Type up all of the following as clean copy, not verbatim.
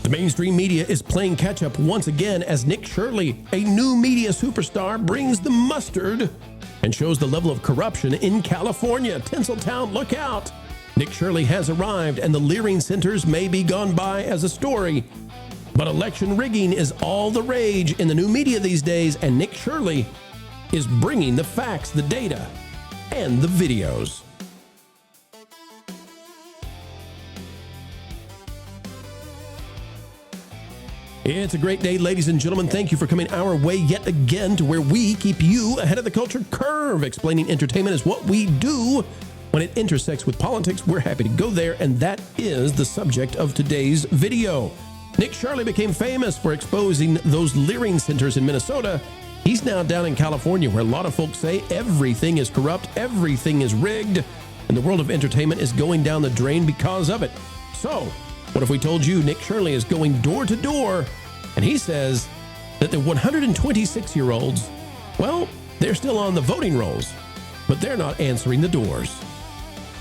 The mainstream media is playing catch-up once again as Nick Shirley, a new media superstar, brings the mustard and shows the level of corruption in California. Tinseltown, look out! Nick Shirley has arrived, and the leering centers may be gone by as a story. But election rigging is all the rage in the new media these days, and Nick Shirley is bringing the facts, the data, and the videos. It's a great day, ladies and gentlemen. Thank you for coming our way yet again to where we keep you ahead of the culture curve. Explaining entertainment is what we do. When it intersects with politics, we're happy to go there, and that is the subject of today's video. Nick Shirley became famous for exposing those leering centers in Minnesota. He's now down in California, where a lot of folks say everything is corrupt, everything is rigged, and the world of entertainment is going down the drain because of it. So, what if we told you Nick Shirley is going door to door, and he says that the 126-year-olds, well, they're still on the voting rolls, but they're not answering the doors.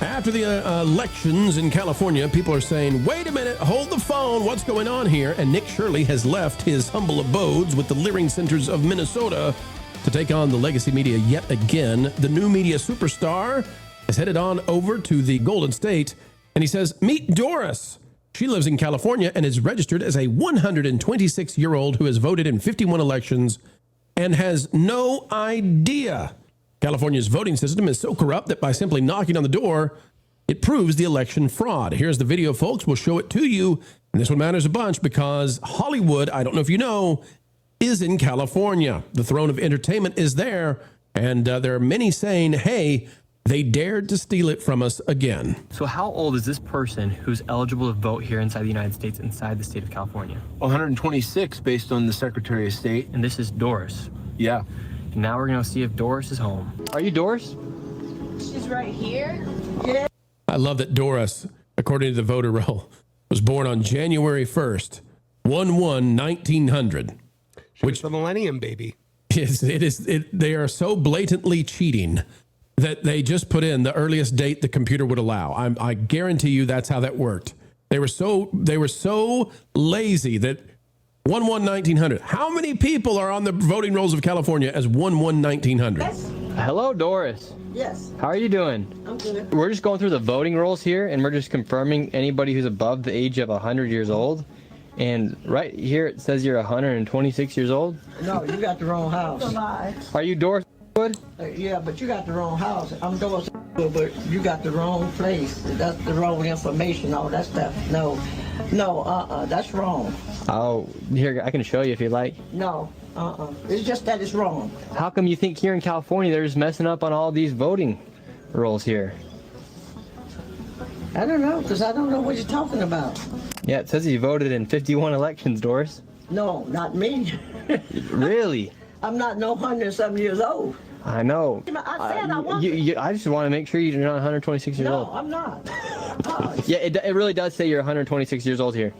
After the elections in California, people are saying, wait a minute, hold the phone, what's going on here? And Nick Shirley has left his humble abodes with the leering centers of Minnesota to take on the legacy media yet again. The new media superstar is headed on over to the Golden State, and he says, meet Doris. She lives in California and is registered as a 126-year-old who has voted in 51 elections and has no idea. California's voting system is so corrupt that by simply knocking on the door, it proves the election fraud. Here's the video, folks. We'll show it to you. And this one matters a bunch because Hollywood, I don't know if you know, is in California. The throne of entertainment is there. And there are many saying, hey, they dared to steal it from us again. So how old is this person who's eligible to vote here inside the United States, inside the state of California? 126 based on the Secretary of State. And this is Doris. Yeah. And now we're going to see if Doris is home. Are you Doris? She's right here. Yeah. I love that Doris, according to the voter roll, was born on January 1st, 1/1/1900. Which the millennium baby. They are so blatantly cheating that they just put in the earliest date the computer would allow. I guarantee you that's how that worked. They were so lazy that 1/1/1900. How many people are on the voting rolls of California as 1/1/1900? Yes. Hello, Doris. Yes. How are you doing? I'm good. We're just going through the voting rolls here, and we're just confirming anybody who's above the age of 100 years old. And right here it says you're 126 years old. No, you got the wrong house. Are you Doris Wood? Yeah, but you got the wrong house. I'm Doris, but you got the wrong place. That's the wrong information, all that stuff. No, that's wrong. Oh, here, I can show you if you like. No, it's just that it's wrong. How come you think here in California they're just messing up on all these voting rolls here? I don't know, because I don't know what you're talking about. Yeah, it says you voted in 51 elections, Doris. No, not me. Really? I'm not no 100-something years old. I know. I said I want I just want to make sure you're not 126 years old. No, I'm not. Yeah, it really does say you're 126 years old here.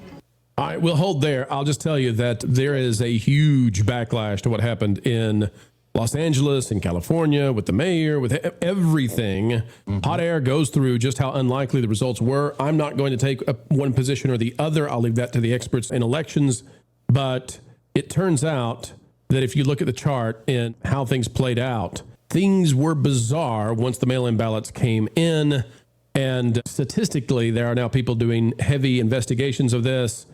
All right, we'll hold there. I'll just tell you that there is a huge backlash to what happened in Los Angeles, in California, with the mayor, with everything. Mm-hmm. Hot air goes through just how unlikely the results were. I'm not going to take one position or the other. I'll leave that to the experts in elections. But it turns out that if you look at the chart and how things played out, things were bizarre once the mail-in ballots came in. And statistically, there are now people doing heavy investigations of this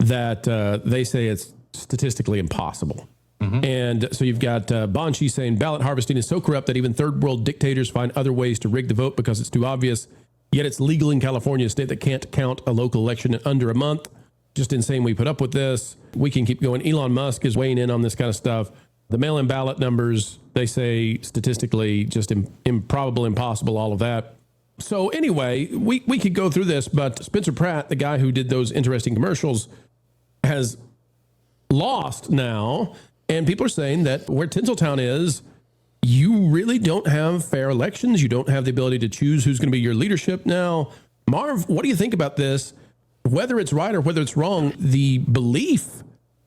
that they say it's statistically impossible. Mm-hmm. And so you've got Bonchi saying ballot harvesting is so corrupt that even third world dictators find other ways to rig the vote because it's too obvious. Yet it's legal in California, a state that can't count a local election in under a month. Just insane we put up with this. We can keep going. Elon Musk is weighing in on this kind of stuff. The mail-in ballot numbers, they say statistically just improbable, impossible, all of that. So anyway, we could go through this, but Spencer Pratt, the guy who did those interesting commercials, has lost now. And people are saying that where Tinseltown is, you really don't have fair elections. You don't have the ability to choose who's going to be your leadership now. Marv, what do you think about this? Whether it's right or whether it's wrong, the belief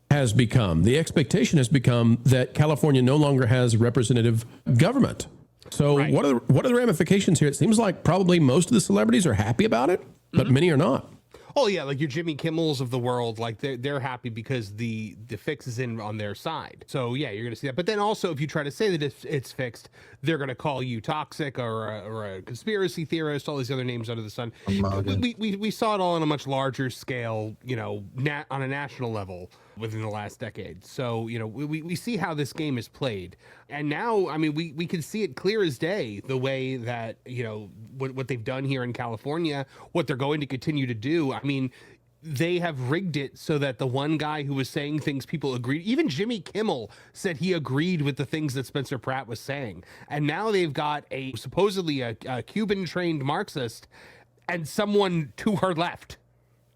has become, the expectation has become that California no longer has representative government. So right. What are the ramifications here? It seems like probably most of the celebrities are happy about it, but many are not. Oh yeah, like your Jimmy Kimmels of the world, like they're happy because the fix is in on their side. So yeah, you're gonna see that. But then also, if you try to say that it's fixed, they're gonna call you toxic or a conspiracy theorist, all these other names under the sun. We saw it all on a much larger scale, you know, on a national level within the last decade. So you know, we see how this game is played, and now I mean we can see it clear as day the way that, you know, what they've done here in California, what they're going to continue to do. I mean, they have rigged it so that the one guy who was saying things people agreed, even Jimmy Kimmel said he agreed with the things that Spencer Pratt was saying. And now they've got supposedly a Cuban trained Marxist and someone to her left,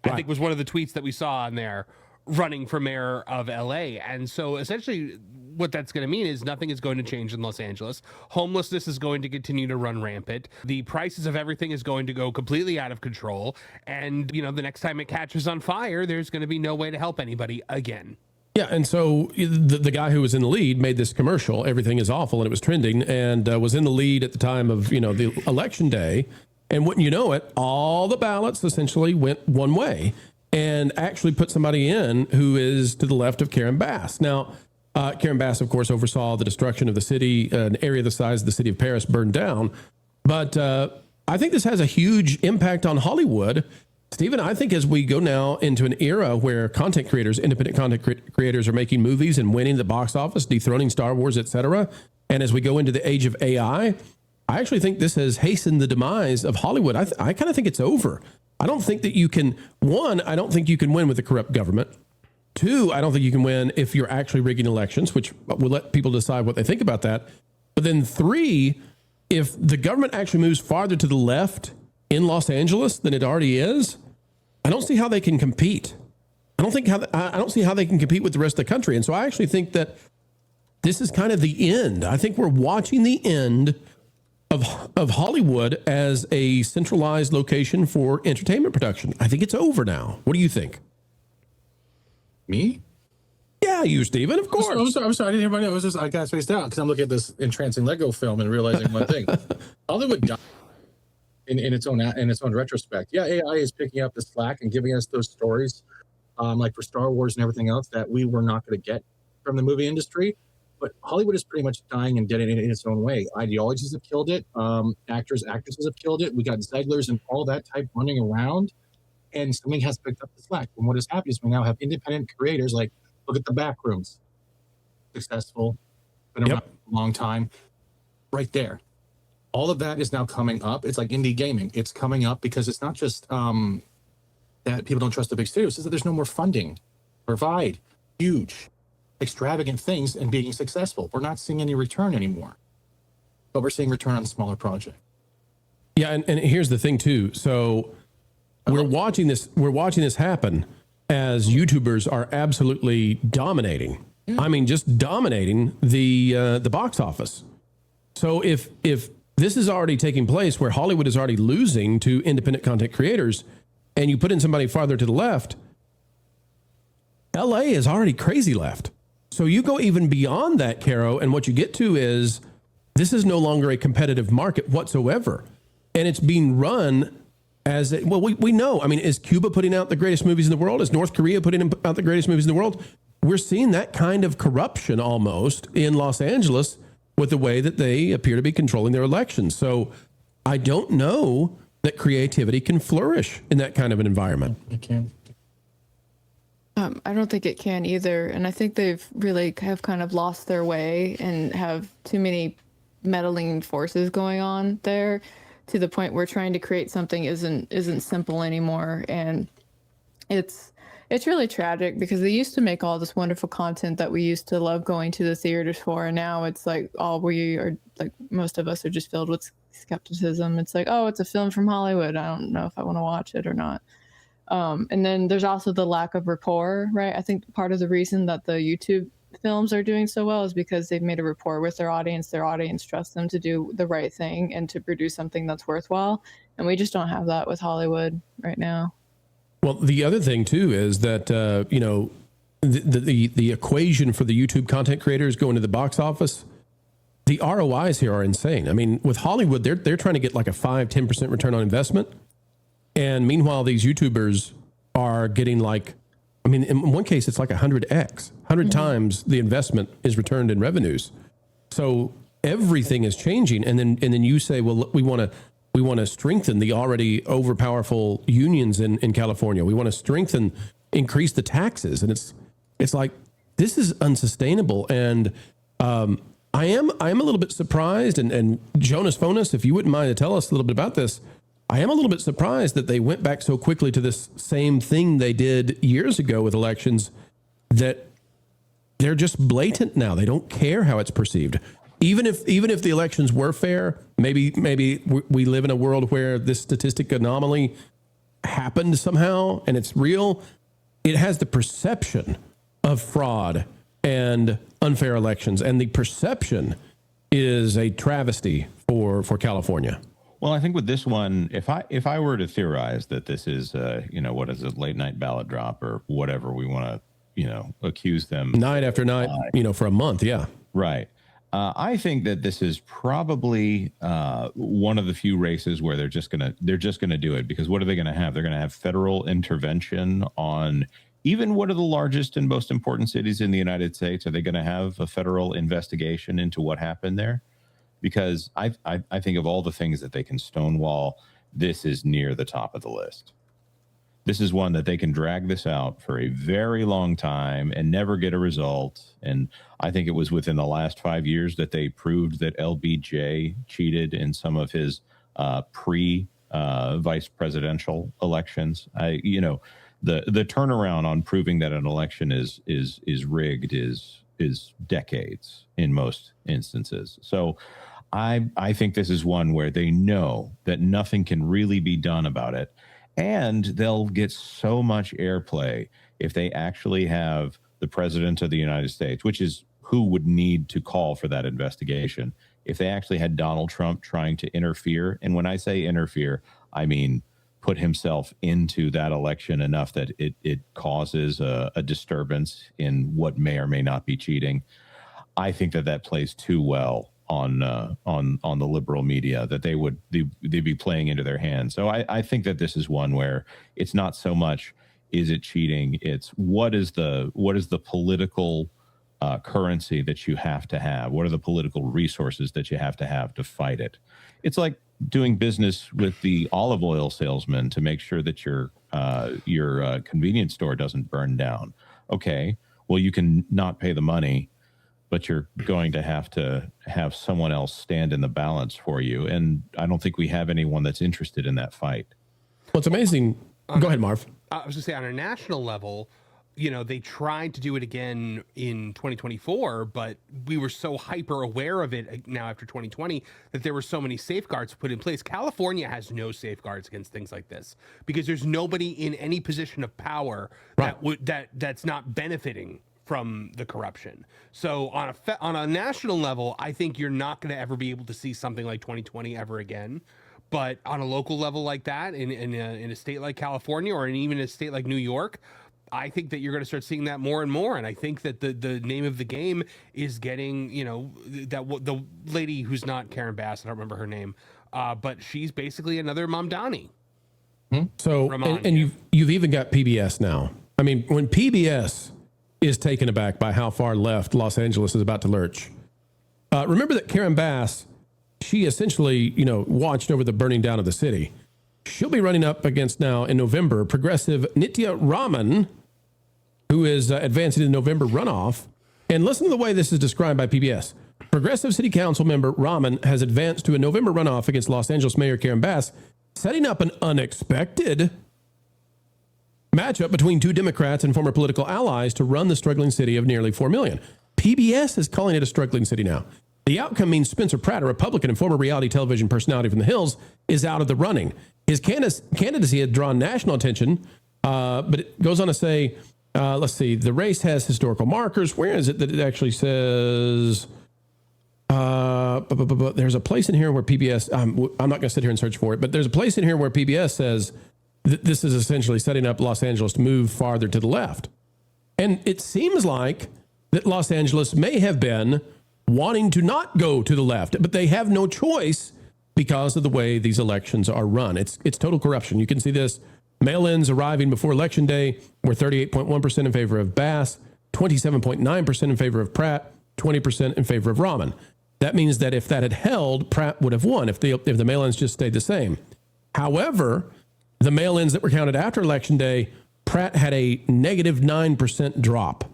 right, I think was one of the tweets that we saw on there, running for mayor of LA. And so essentially what that's going to mean is nothing is going to change in Los Angeles. Homelessness is going to continue to run rampant. The prices of everything is going to go completely out of control. And, you know, the next time it catches on fire, there's going to be no way to help anybody again. Yeah, and so the guy who was in the lead made this commercial, "Everything is awful," and it was trending, and was in the lead at the time of, you know, the election day. And wouldn't you know it, all the ballots essentially went one way, and actually put somebody in who is to the left of Karen Bass. Now, Karen Bass, of course, oversaw the destruction of the city, an area the size of the city of Paris burned down. But I think this has a huge impact on Hollywood. Stephen, I think as we go now into an era where content creators, independent content creators are making movies and winning the box office, dethroning Star Wars, etc., and as we go into the age of AI, I actually think this has hastened the demise of Hollywood. I kind of think it's over. I don't think that you can, one, I don't think you can win with a corrupt government. Two, I don't think you can win if you're actually rigging elections, which we'll let people decide what they think about that. But then three, if the government actually moves farther to the left in Los Angeles than it already is, I don't see how they can compete. I don't see how they can compete with the rest of the country. And so I actually think that this is kind of the end. I think we're watching the end of Hollywood as a centralized location for entertainment production. I think it's over now. What do you think? Me? Yeah, you, Stephen, of course. I'm sorry. I didn't hear my name. I got spaced out because I'm looking at this entrancing Lego film and realizing one thing. Hollywood died in its own retrospect. Yeah, AI is picking up the slack and giving us those stories, like for Star Wars and everything else that we were not going to get from the movie industry. But Hollywood is pretty much dying and dead in its own way. Ideologies have killed it. Actors, actresses have killed it. We got Zeglers and all that type running around. And something has picked up the slack. And what has happened is we now have independent creators, like, look at the Backrooms. Successful, been around a long time. Right there. All of that is now coming up. It's like indie gaming. It's coming up because it's not just that people don't trust the big studios. It's that there's no more funding to provide huge, extravagant things and being successful. We're not seeing any return anymore. But we're seeing return on smaller projects. Yeah, and here's the thing, too. So we're watching this happen as YouTubers are absolutely dominating. Yeah. I mean, just dominating the box office. So if this is already taking place where Hollywood is already losing to independent content creators, and you put in somebody farther to the left, LA is already crazy left. So you go even beyond that, Caro, and what you get to is this is no longer a competitive market whatsoever. And it's being run as we know. I mean, is Cuba putting out the greatest movies in the world? Is North Korea putting out the greatest movies in the world? We're seeing that kind of corruption almost in Los Angeles with the way that they appear to be controlling their elections. So I don't know that creativity can flourish in that kind of an environment. It can. I don't think it can either. And I think they've really have kind of lost their way and have too many meddling forces going on there, to the point where trying to create something isn't simple anymore. And it's really tragic because they used to make all this wonderful content that we used to love going to the theaters for. And now it's like all we are, like most of us are just filled with skepticism. It's like, oh, it's a film from Hollywood. I don't know if I want to watch it or not. And then there's also the lack of rapport, right? I think part of the reason that the YouTube films are doing so well is because they've made a rapport with their audience. Their audience trusts them to do the right thing and to produce something that's worthwhile. And we just don't have that with Hollywood right now. Well, the other thing too is that the equation for the YouTube content creators going to the box office, the ROIs here are insane. I mean, with Hollywood, they're trying to get like a 5-10% return on investment. And meanwhile, these YouTubers are getting like, I mean, in one case, it's like 100x, 100 times the investment is returned in revenues. So everything is changing. And then you say, well, we want to strengthen the already overpowerful unions in California. We want to increase the taxes. And it's like, this is unsustainable. And I am a little bit surprised. And Jonas Fonas, if you wouldn't mind to tell us a little bit about this, I am a little bit surprised that they went back so quickly to this same thing they did years ago with elections, that they're just blatant now. They don't care how it's perceived. Even if the elections were fair, maybe we live in a world where this statistic anomaly happened somehow and it's real. It has the perception of fraud and unfair elections, and the perception is a travesty for California. Well, I think with this one, if I were to theorize that this is, what is it, late night ballot drop or whatever we want to, accuse them night after night, for a month. Yeah. Right. I think that this is probably one of the few races where they're just gonna do it, because what are they going to have? They're going to have federal intervention on even what are the largest and most important cities in the United States. Are they going to have a federal investigation into what happened there? Because I think of all the things that they can stonewall, this is near the top of the list. This is one that they can drag this out for a very long time and never get a result. And I think it was within the last 5 years that they proved that LBJ cheated in some of his vice presidential elections. The turnaround on proving that an election is rigged is decades in most instances. So I think this is one where they know that nothing can really be done about it. And they'll get so much airplay if they actually have the president of the United States, which is who would need to call for that investigation. If they actually had Donald Trump trying to interfere, and when I say interfere, I mean put himself into that election enough that it causes a disturbance in what may or may not be cheating. I think that plays too well on the liberal media, that they'd be playing into their hands. So I think that this is one where it's not so much is it cheating, it's what is the political currency that you have to have? What are the political resources that you have to fight it? It's like doing business with the olive oil salesman to make sure that your convenience store doesn't burn down. Okay, well, you can not pay the money, but you're going to have someone else stand in the balance for you. And I don't think we have anyone that's interested in that fight. Well, it's amazing. Go ahead, Marv. I was going to say, on a national level, they tried to do it again in 2024, but we were so hyper aware of it now after 2020 that there were so many safeguards put in place. California has no safeguards against things like this because there's nobody in any position of power that's not benefiting from the corruption. So on a national level, I think you're not going to ever be able to see something like 2020 ever again. But on a local level like that, in a state like California, or even a state like New York, I think that you're going to start seeing that more and more. And I think that the name of the game is getting, the lady who's not Karen Bass, I don't remember her name, but she's basically another Mamdani. So, and you've even got PBS now. I mean, when PBS is taken aback by how far left Los Angeles is about to lurch, remember that Karen Bass, she essentially, watched over the burning down of the city. She'll be running up against now in November progressive Nitya Raman, who is advancing in the November runoff. And listen to the way this is described by PBS. Progressive City Council member Raman has advanced to a November runoff against Los Angeles Mayor Karen Bass, setting up an unexpected matchup between two Democrats and former political allies to run the struggling city of nearly 4 million. PBS is calling it a struggling city now. The outcome means Spencer Pratt, a Republican and former reality television personality from the Hills, is out of the running. His candidacy had drawn national attention, but it goes on to say, let's see, the race has historical markers. Where is it that it actually says, there's a place in here where PBS, I'm not going to sit here and search for it, but there's a place in here where PBS says that this is essentially setting up Los Angeles to move farther to the left. And it seems like that Los Angeles may have been wanting to not go to the left, but they have no choice because of the way these elections are run. It's total corruption. You can see this Mail-ins arriving before Election Day were 38.1% in favor of Bass, 27.9% in favor of Pratt, 20% in favor of Rahman. That means that if that had held, Pratt would have won if the mail-ins just stayed the same. However, the mail-ins that were counted after Election Day, Pratt had a negative 9% drop.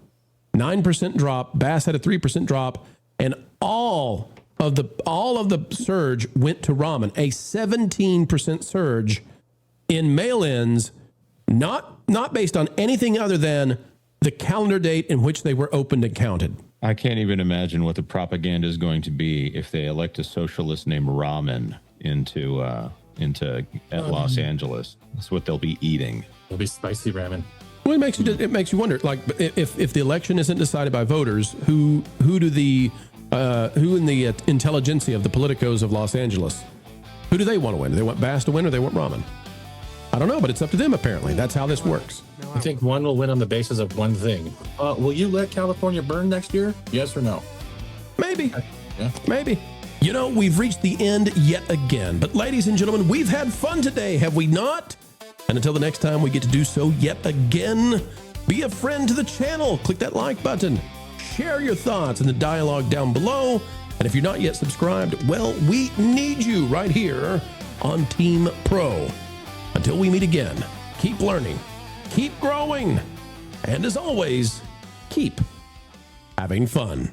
9% drop, Bass had a 3% drop, and all of the surge went to Rahman, a 17% surge in mail-ins, not based on anything other than the calendar date in which they were opened and counted. I can't even imagine what the propaganda is going to be if they elect a socialist named Rahman into Los Angeles. That's what they'll be eating. It'll be spicy ramen. Well, it makes you wonder. Like, if the election isn't decided by voters, who in the intelligentsia of the politicos of Los Angeles, who do they want to win? Do they want Bass to win, or they want Rahman? I don't know, but it's up to them. Apparently, that's how this works. I think one will win on the basis of one thing. Will you let California burn next year? Yes or no? Maybe. Yeah. Maybe. You know, we've reached the end yet again. But ladies and gentlemen, we've had fun today, have we not? And until the next time we get to do so yet again, be a friend to the channel. Click that like button. Share your thoughts in the dialogue down below. And if you're not yet subscribed, well, we need you right here on Team Pro. Until we meet again, keep learning, keep growing, and as always, keep having fun.